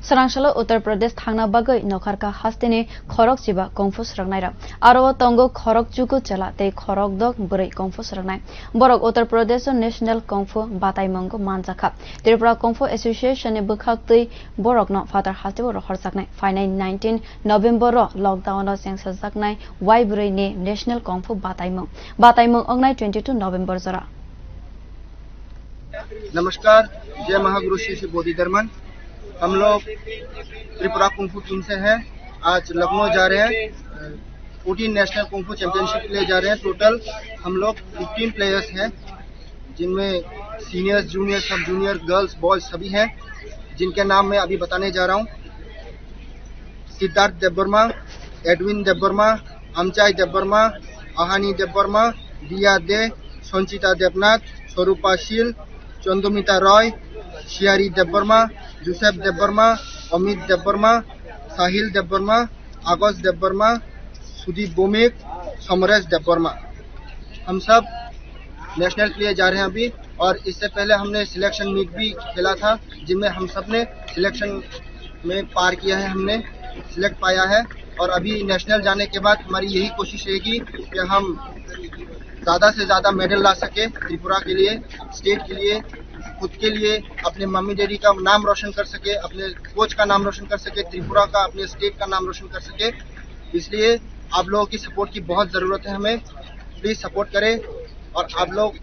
Sarangsalo Uttar Pradesh thangna bagai nokharka hastini khorok chiba kungfu srangnai ra aro tongo khorok chuku chala tei khorok dok brai kungfu srangnai borok Uttar Pradesh National Kungfu Bataimongko manjakha Tripura Kungfu Association ni bukhaktui borok no father hasti borok horjaknai fainai 19 November ro lockdown no sengsajaknai wai brai ni National Kungfu Bataimong ongnai 22 November jora नमस्कार, जय महागुरु श्री बोधि धर्मन। हम लोग Tripura kung fu team से हैं। आज लखनऊ जा रहे हैं। 14 नेशनल कुंफू चैंपियनशिप के लिए जा रहे हैं। टोटल हम लोग 15 प्लेयर्स हैं, जिनमें सीनियर्स, जूनियर, सब जूनियर, गर्ल्स, बॉयज सभी हैं, जिनके नाम मैं अभी बताने जा रहा हूँ। सिद्धार्थ देबबर्मा, एडविन देबबर्मा, अमचाई देबबर्मा, आहानी देबबर्मा, दिया दे, संचिता देवनाथ, स्वरूपा शील, चंदुमिता रॉय, शियारी देबबर्मा, जोसेफ देबबर्मा, अमित देबबर्मा, साहिल देबबर्मा, आगोश देबबर्मा, सुदीप बोमिक, समरेश देबबर्मा। हम सब नेशनल के लिए जा रहे हैं अभी, और इससे पहले हमने सिलेक्शन मीट भी खेला था, जिनमें हम सब ने सिलेक्शन में पार किया है, हमने सिलेक्ट पाया है। और अभी नेशनल जाने के बाद हमारी यही कोशिश रहेगी कि हम ज़्यादा से ज़्यादा मेडल ला सके त्रिपुरा के लिए, स्टेट के लिए, खुद के लिए, अपने मम्मी डैडी का नाम रोशन कर सके, अपने कोच का नाम रोशन कर सके, त्रिपुरा का, अपने स्टेट का नाम रोशन कर सके। इसलिए आप लोगों की सपोर्ट की बहुत ज़रूरत है हमें। प्लीज़ सपोर्ट करें और आप लोग